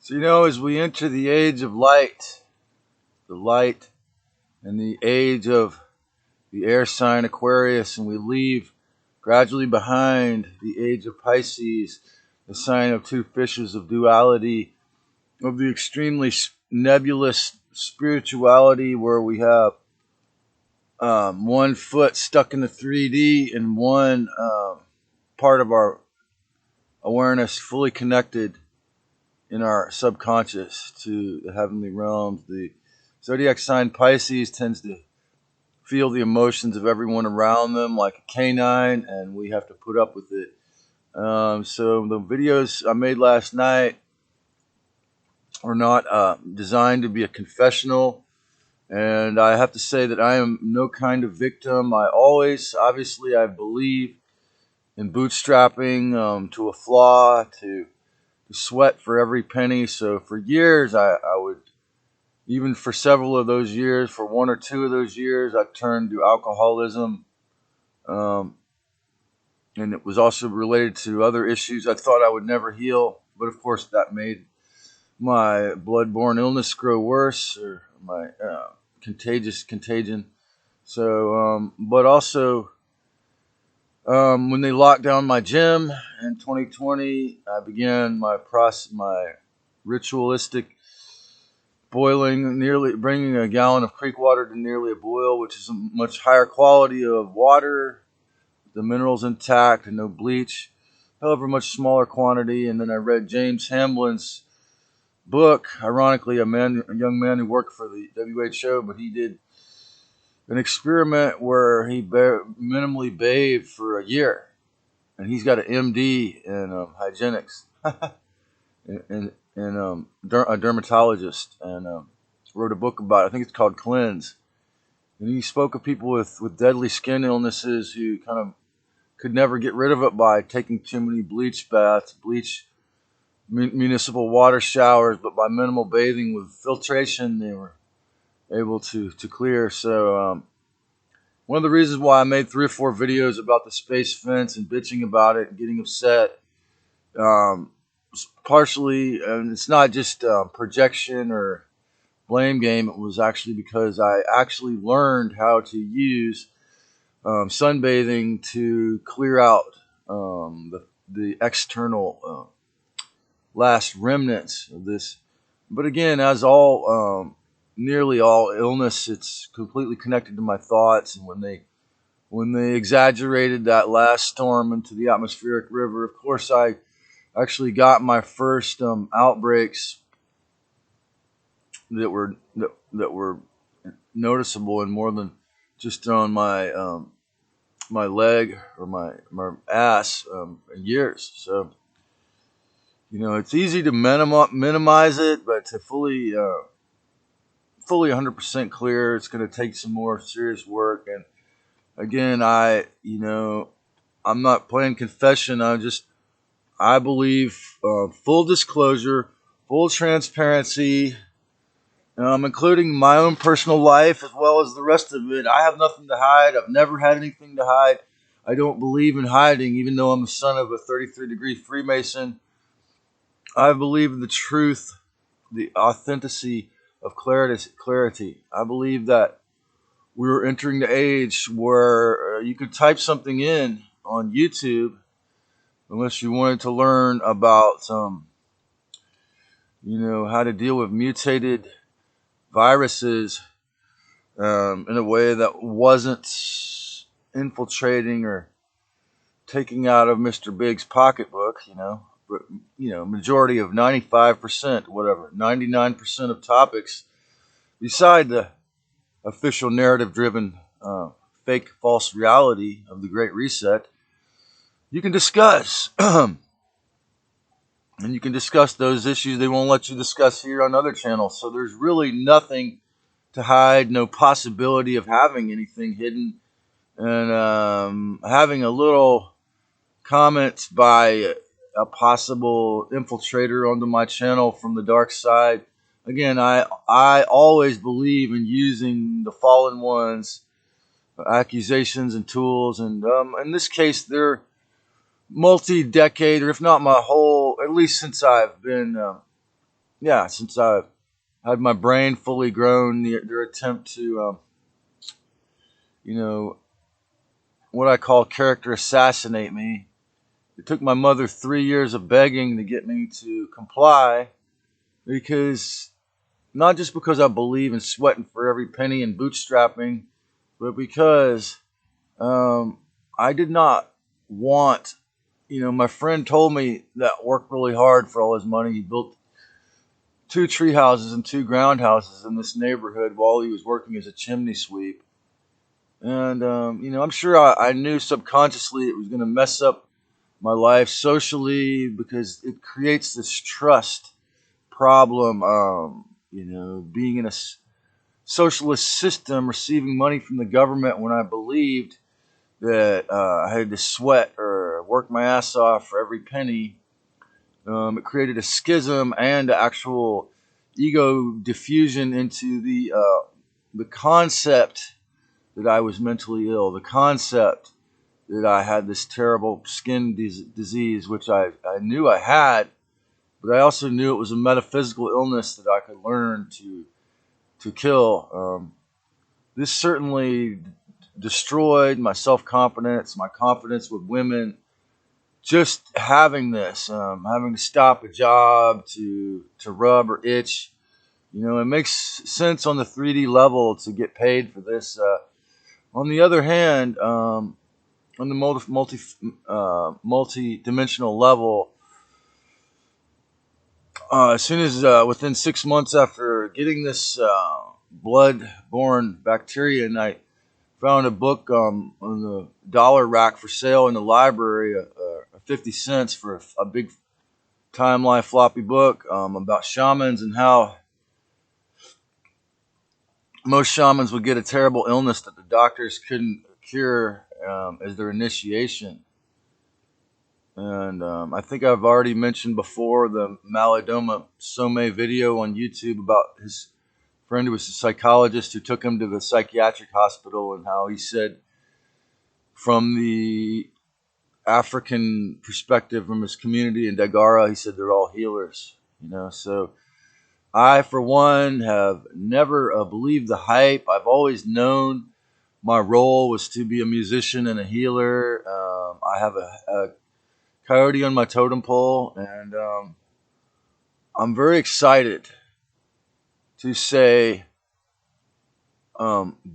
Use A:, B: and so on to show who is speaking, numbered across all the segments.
A: So, as we enter the age of light, the light and the age of the air sign Aquarius, and we leave gradually behind the age of Pisces, the sign of two fishes, of duality, of the extremely nebulous spirituality where we have one foot stuck in the 3D and one part of our awareness fully connected in our subconscious to the heavenly realms. The zodiac sign Pisces tends to feel the emotions of everyone around them like a canine, and we have to put up with it. So the videos I made last night are not designed to be a confessional, and I have to say that I am no kind of victim. Obviously, I believe in bootstrapping to a flaw, to sweat for every penny. So for years, I would, even for several of those years, for one or two of those years, I turned to alcoholism. Um, and it was also related to other issues I thought I would never heal. But of course, that made my blood-borne illness grow worse, or my contagion. So, but also, when they locked down my gym in 2020, I began my ritualistic bringing a gallon of creek water to nearly a boil, which is a much higher quality of water, the minerals intact and no bleach, however, much smaller quantity. And then I read James Hamlin's book. Ironically, a young man who worked for the WHO, but he did an experiment where he minimally bathed for a year, and he's got an MD in hygienics and a dermatologist, and wrote a book about it. I think it's called Cleanse. And he spoke of people with deadly skin illnesses who kind of could never get rid of it by taking too many bleach baths, municipal water showers, but by minimal bathing with filtration, they were able to clear. So one of the reasons why I made 3 or 4 videos about the space fence and bitching about it and getting upset, partially, and it's not just projection or blame game. It was actually because I actually learned how to use sunbathing to clear out the external last remnants of this. But again, as nearly all illness, it's completely connected to my thoughts. And when they exaggerated that last storm into the atmospheric river, of course, I actually got my first outbreaks that were noticeable and more than just on my leg or my ass years. So it's easy to minimize it, but to fully 100% clear, it's going to take some more serious work. And again, I'm not playing confession. I believe full disclosure, full transparency, including my own personal life as well as the rest of it. I have nothing to hide. I've never had anything to hide. I don't believe in hiding, even though I'm the son of a 33-degree Freemason. I believe in the truth, the authenticity of clarity. I believe that we're entering the age where you could type something in on YouTube, unless you wanted to learn about how to deal with mutated viruses in a way that wasn't infiltrating or taking out of Mr. Big's pocketbook. But, majority of 95%, whatever, 99% of topics, beside the official narrative-driven fake false reality of the Great Reset, you can discuss. And you can discuss those issues they won't let you discuss here on other channels. So there's really nothing to hide, no possibility of having anything hidden. And having a little comments by a possible infiltrator onto my channel from the dark side. Again, I always believe in using the fallen ones, accusations and tools. And in this case, they're multi-decade, or if not my whole, at least since I've been yeah, since I had my brain fully grown, their attempt to, you know, what I call character assassinate me. It took my mother 3 years of begging to get me to comply because not just because I believe in sweating for every penny and bootstrapping, but because um, I did not want, my friend told me that worked really hard for all his money. He built two tree houses and two ground houses in this neighborhood while he was working as a chimney sweep. And, I'm sure I knew subconsciously it was going to mess up my life socially because it creates this trust problem. Being in a socialist system, receiving money from the government when I believed that I had to sweat or work my ass off for every penny. It created a schism and actual ego diffusion into the concept that I was mentally ill, the concept that I had this terrible skin disease, which I knew I had, but I also knew it was a metaphysical illness that I could learn to kill. This certainly destroyed my self confidence, my confidence with women. Just having this, having to stop a job to rub or itch, it makes sense on the 3D level to get paid for this. On the other hand, on the multi-dimensional level, as soon as within 6 months after getting this blood-borne bacteria, and I found a book on the dollar rack for sale in the library, 50 cents for a big timeline floppy book about shamans and how most shamans would get a terrible illness that the doctors couldn't cure as their initiation. And I think I've already mentioned before the Malidoma Some video on YouTube about his friend who was a psychologist who took him to the psychiatric hospital, and how he said from the African perspective from his community in Dagara, he said they're all healers. So I, for one, have never believed the hype. I've always known my role was to be a musician and a healer. I have a coyote on my totem pole, and I'm very excited to say,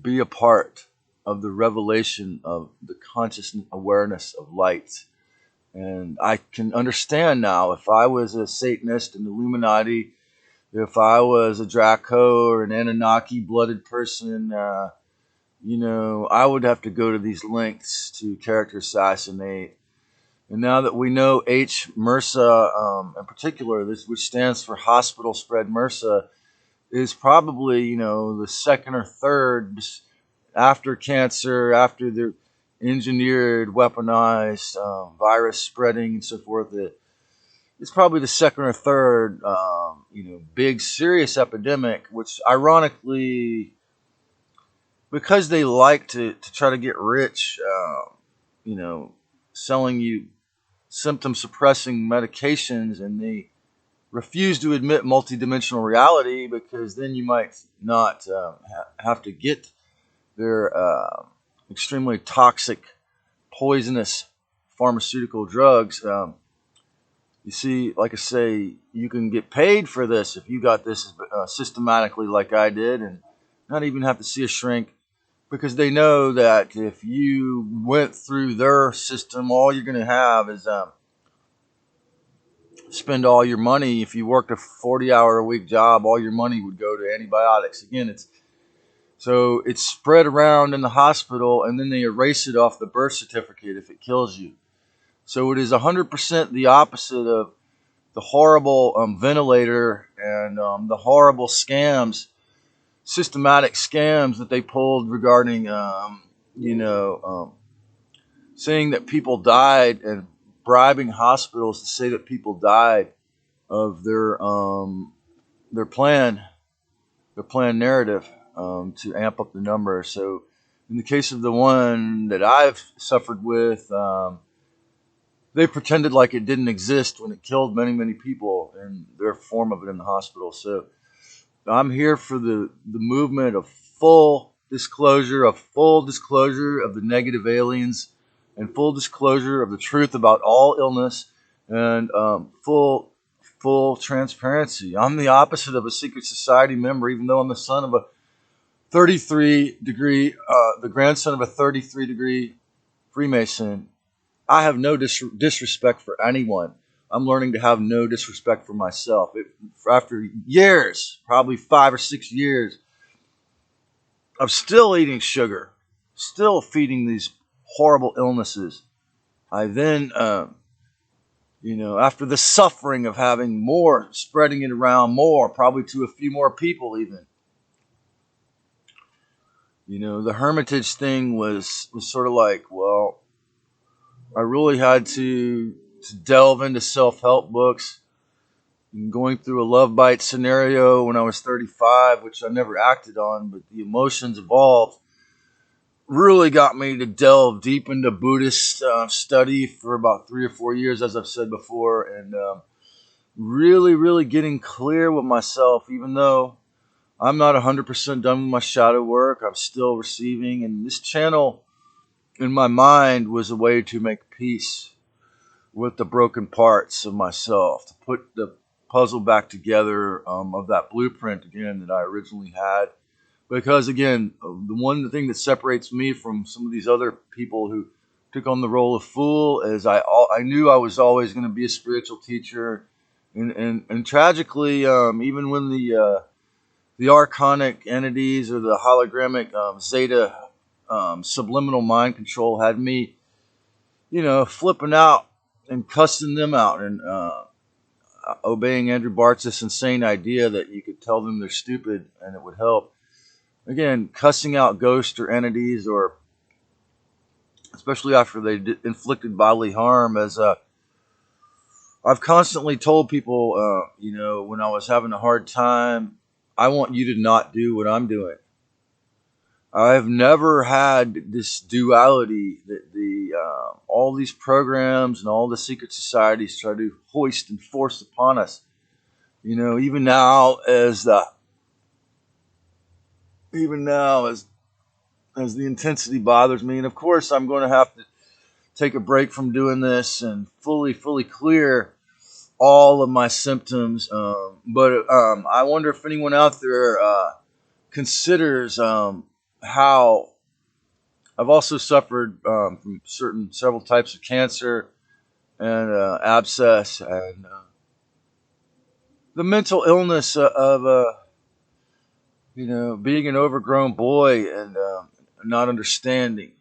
A: be a part of the revelation of the conscious awareness of light. And I can understand now, if I was a Satanist, an Illuminati, if I was a Draco or an Anunnaki blooded person, I would have to go to these lengths to character assassinate. And now that we know MRSA, in particular, this which stands for hospital spread MRSA, is probably the second or third after cancer, after the engineered, weaponized virus spreading and so forth. It's probably the second or third, big serious epidemic, which ironically, because they like to try to get rich, selling you symptom suppressing medications, and they refuse to admit multidimensional reality because then you might not have to get their extremely toxic, poisonous pharmaceutical drugs. You see, like I say, you can get paid for this if you got this systematically like I did, and not even have to see a shrink, because they know that if you went through their system, all you're going to have is spend all your money. If you worked a 40-hour-a-week job, all your money would go to antibiotics. Again, it's spread around in the hospital, and then they erase it off the birth certificate if it kills you. So it is 100% the opposite of the horrible ventilator and the horrible scams, systematic scams that they pulled regarding, saying that people died and bribing hospitals to say that people died of their plan, their planned narrative to amp up the number. So in the case of the one that I've suffered with, they pretended like it didn't exist when it killed many, many people in their form of it in the hospital. So I'm here for the movement of full disclosure of the negative aliens, and full disclosure of the truth about all illness, and full transparency. I'm the opposite of a secret society member, even though I'm the son of a the grandson of a 33-degree Freemason. I have no disrespect for anyone. I'm learning to have no disrespect for myself. After years, probably 5 or 6 years, of still eating sugar, still feeding these horrible illnesses, I then, after the suffering of having more, spreading it around more, probably to a few more people even, the Hermitage thing was sort of like, well, I really had to delve into self-help books. Going through a love bite scenario when I was 35, which I never acted on, but the emotions involved really got me to delve deep into Buddhist study for about 3 or 4 years, as I've said before, and really, really getting clear with myself. Even though I'm not 100% done with my shadow work, I'm still receiving, and this channel in my mind was a way to make peace with the broken parts of myself, to put the puzzle back together of that blueprint again that I originally had. Because again, the one thing that separates me from some of these other people who took on the role of fool is I knew I was always going to be a spiritual teacher, and tragically, even when the archonic entities or the hologramic Zeta subliminal mind control had me, flipping out and cussing them out and obeying Andrew Bartz's insane idea that you could tell them they're stupid and it would help. Again, cussing out ghosts or entities, or especially after they inflicted bodily harm, as I've constantly told people, when I was having a hard time, I want you to not do what I'm doing. I've never had this duality that the all these programs and all the secret societies try to hoist and force upon us. Even now, as the intensity bothers me, and of course I'm going to have to take a break from doing this and fully clear all of my symptoms. But I wonder if anyone out there considers how I've also suffered from several types of cancer and abscess, and the mental illness of being an overgrown boy and not understanding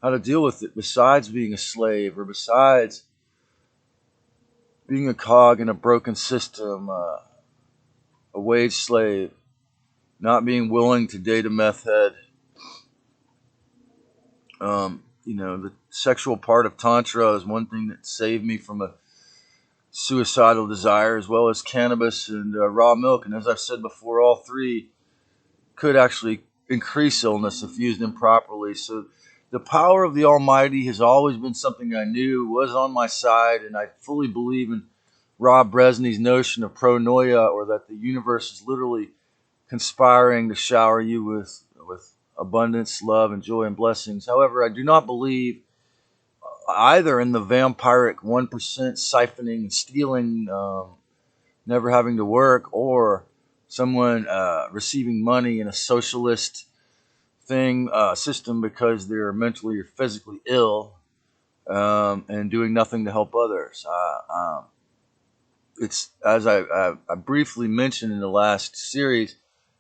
A: how to deal with it. Besides being a slave, or besides being a cog in a broken system, a wage slave, not being willing to date a meth head. The sexual part of Tantra is one thing that saved me from a suicidal desire, as well as cannabis and raw milk. And as I've said before, all three could actually increase illness if used improperly. So the power of the Almighty has always been something I knew was on my side, and I fully believe in Rob Bresney's notion of pronoia, or that the universe is literally conspiring to shower you with abundance, love, and joy and blessings. However, I do not believe either in the vampiric 1% siphoning and stealing, never having to work, or someone receiving money in a socialist system because they're mentally or physically ill, and doing nothing to help others. It's as I briefly mentioned in the last series.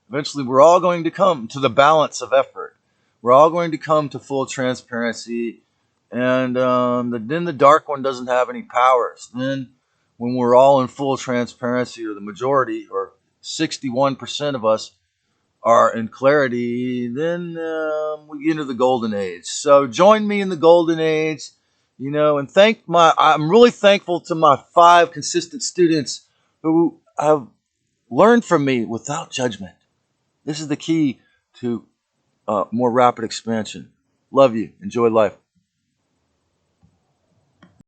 A: Eventually, we're all going to come to the balance of effort. We're all going to come to full transparency, and then the dark one doesn't have any powers. Then, when we're all in full transparency, or the majority, or 61% of us are in clarity, then we enter the golden age. So join me in the golden age, and I'm really thankful to my 5 consistent students who have learned from me without judgment. This is the key to more rapid expansion. Love you. Enjoy life.